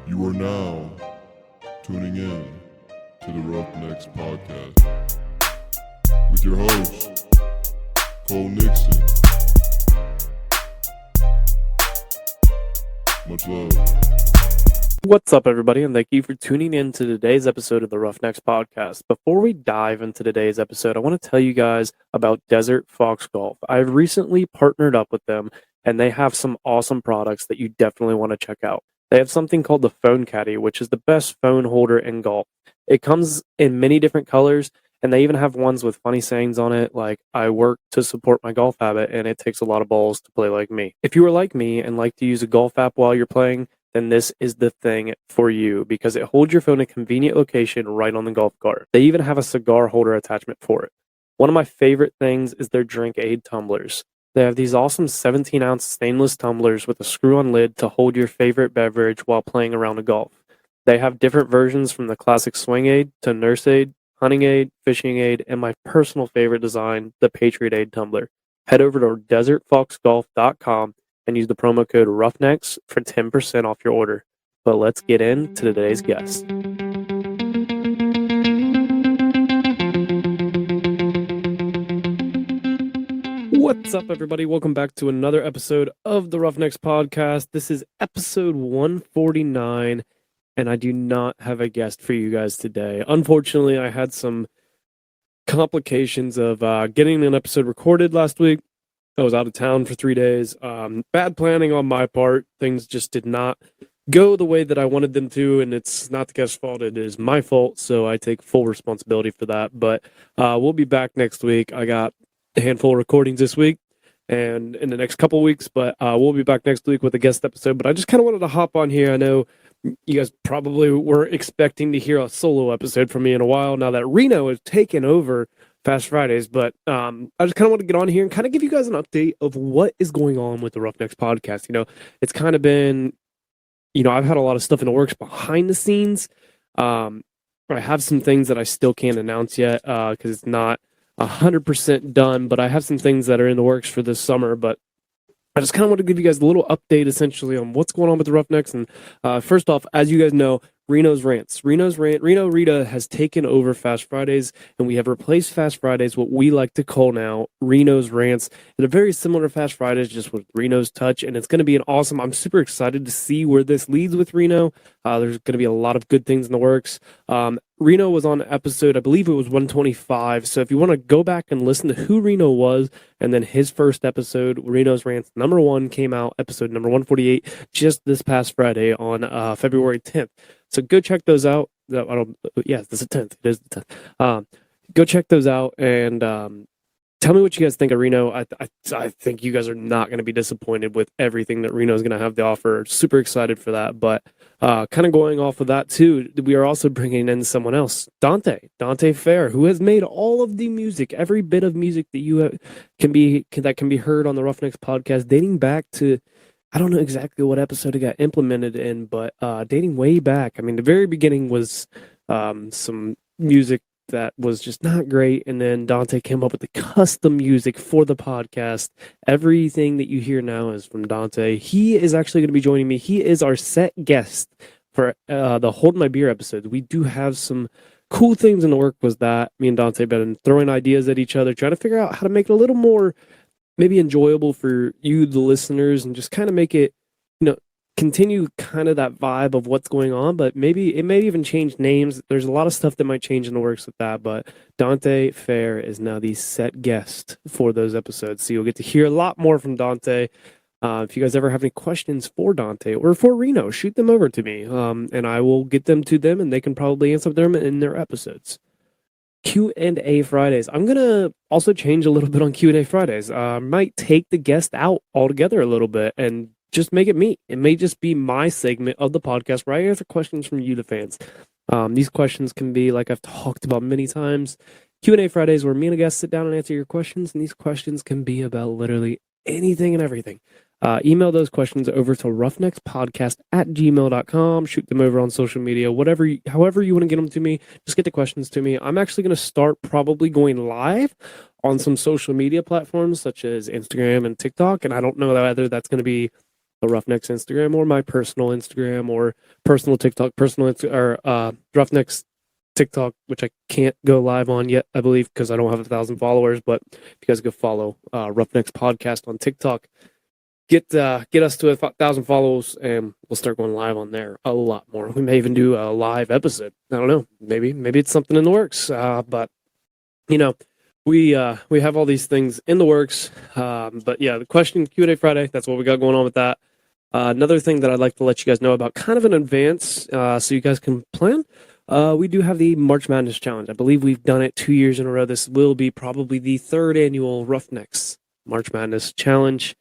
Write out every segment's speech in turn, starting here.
You are now tuning in to the Roughnecks podcast with your host, Cole Nixon. Much love. What's up, everybody, and thank you for tuning in to today's episode of the Roughnecks podcast. Before we dive into today's episode, I want to tell you guys about Desert Fox Golf. I've recently partnered up with them, and they have some awesome products that you definitely want to check out. They have something called the Phone Caddy, which is the best phone holder in golf. It comes in many different colors, and they even have ones with funny sayings on it, like, I work to support my golf habit, and it takes a lot of balls to play like me. If you are like me and like to use a golf app while you're playing, then this is the thing for you because it holds your phone in a convenient location right on the golf cart. They even have a cigar holder attachment for it. One of my favorite things is their drink aid tumblers. They have these awesome 17-ounce stainless tumblers with a screw-on lid to hold your favorite beverage while playing around a golf. They have different versions from the classic swing aid to nurse aid, hunting aid, fishing aid, and my personal favorite design, the Patriot Aid tumbler. Head over to desertfoxgolf.com and use the promo code Roughnecks for 10% off your order. But let's get into today's guest. What's up, everybody? Welcome back to another episode of the Roughnecks podcast. This is episode 149, and I do not have a guest for you guys today. Unfortunately, I had some complications of getting an episode recorded last week. I was out of town for 3 days. Bad planning on my part. Things just did not go the way that I wanted them to, and it's not the guest's fault. It is my fault, so I take full responsibility for that. But we'll be back next week. I got a handful of recordings this week and in the next couple of weeks, but we'll be back next week with a guest episode. But I just kind of wanted to hop on here. I know you guys probably were expecting to hear a solo episode from me in a while now that Reno has taken over Fast Fridays, but I just kind of want to get on here and kind of give you guys an update of what is going on with the Roughnecks podcast. You know, it's kind of been, I've had a lot of stuff in the works behind the scenes. I have some things that I still can't announce yet because it's not 100% done, but I have some things that are in the works for this summer. But I just kind of want to give you guys a little update essentially on what's going on with the Roughnecks. And first off, as you guys know, Reno Rita has taken over Fast Fridays, and we have replaced Fast Fridays, what we like to call now Reno's Rants. They're very similar to Fast Fridays, just with Reno's touch, and it's going to be I'm super excited to see where this leads with Reno. There's going to be a lot of good things in the works. Reno was on episode, I believe it was 125, so if you want to go back and listen to who Reno was, and then his first episode, Reno's Rants number 1, came out, episode number 148, just this past Friday on February 10th. So go check those out. This is the 10th. It is the 10th. Go check those out and tell me what you guys think of Reno. I think you guys are not going to be disappointed with everything that Reno is going to have to offer. Super excited for that. But kind of going off of that too, we are also bringing in someone else, Dante Fair, who has made all of the music, every bit of music that can be heard on the Roughnecks podcast, dating back to, I don't know exactly what episode it got implemented in, but dating way back. I mean, the very beginning was some music that was just not great, and then Dante came up with the custom music for the podcast. Everything that you hear now is from Dante. He is actually going to be joining me. He is our set guest for the Hold My Beer episode. We do have some cool things in the work with that. Me and Dante have been throwing ideas at each other, trying to figure out how to make it a little more maybe enjoyable for you, the listeners, and just kind of make it, continue kind of that vibe of what's going on, but maybe it may even change names. There's a lot of stuff that might change in the works with that, but Dante Fair is now the set guest for those episodes. So you'll get to hear a lot more from Dante. If you guys ever have any questions for Dante or for Reno, shoot them over to me, and I will get them to them, and they can probably answer them in their episodes. Q&A Fridays. I'm going to also change a little bit on Q&A Fridays. I might take the guest out altogether a little bit and just make it me. It may just be my segment of the podcast where I answer questions from you, the fans. These questions can be, like I've talked about many times, Q&A Fridays where me and a guest sit down and answer your questions, and these questions can be about literally anything and everything. Email those questions over to roughneckspodcast@gmail.com. Shoot them over on social media, however you want to get them to me. Just get the questions to me. I'm actually going to start probably going live on some social media platforms such as Instagram and TikTok, and I don't know whether that's going to be the Roughnecks Instagram or my personal Instagram or personal TikTok, Roughnecks TikTok, which I can't go live on yet, I believe, because I don't have 1,000 followers. But if you guys go follow Roughnecks Podcast on TikTok, get us to 1,000 follows, and we'll start going live on there a lot more. We may even do a live episode. I don't know. Maybe it's something in the works. But we have all these things in the works. But yeah, the question Q&A Friday. That's what we got going on with that. Another thing that I'd like to let you guys know about, kind of in advance, so you guys can plan. We do have the March Madness Challenge. I believe we've done it 2 years in a row. This will be probably the third annual Roughnecks March Madness Challenge.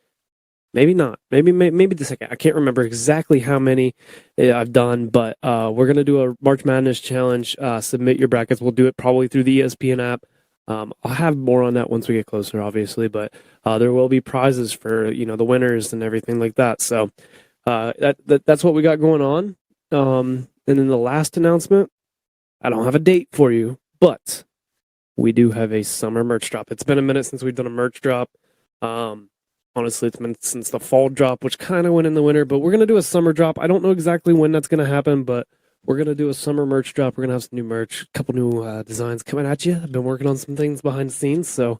Maybe not. Maybe the second. I can't remember exactly how many I've done, but we're going to do a March Madness Challenge. Submit your brackets. We'll do it probably through the ESPN app. I'll have more on that once we get closer, obviously, but there will be prizes for, the winners and everything like that. So that's what we got going on. And then the last announcement, I don't have a date for you, but we do have a summer merch drop. It's been a minute since we've done a merch drop. Honestly, it's been since the fall drop, which kind of went in the winter, but we're going to do a summer drop. I don't know exactly when that's going to happen, but we're going to do a summer merch drop. We're going to have some new merch, a couple new designs coming at you. I've been working on some things behind the scenes, so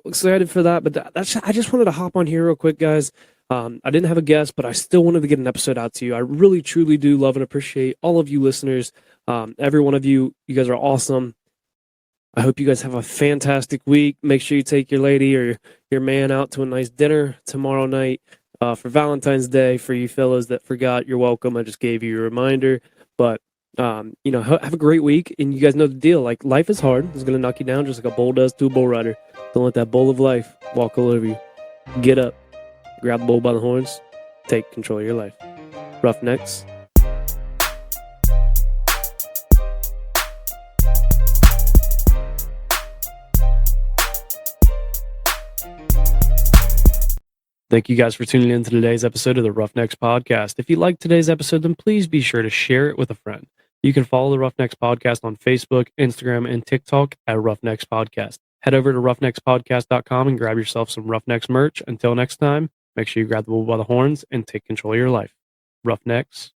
excited for that. But I just wanted to hop on here real quick, guys. I didn't have a guest, but I still wanted to get an episode out to you. I really, truly do love and appreciate all of you listeners. Every one of you, you guys are awesome. I hope you guys have a fantastic week. Make sure you take your lady or your man out to a nice dinner tomorrow night for Valentine's Day. For you fellas that forgot, you're welcome. I just gave you a reminder. But, have a great week. And you guys know the deal. Like, life is hard. It's going to knock you down just like a bull does to a bull rider. Don't let that bull of life walk all over you. Get up. Grab the bull by the horns. Take control of your life. Roughnecks. Thank you guys for tuning in to today's episode of the Roughnecks Podcast. If you liked today's episode, then please be sure to share it with a friend. You can follow the Roughnecks Podcast on Facebook, Instagram, and TikTok at Roughnecks Podcast. Head over to roughneckspodcast.com and grab yourself some Roughnecks merch. Until next time, make sure you grab the bull by the horns and take control of your life. Roughnecks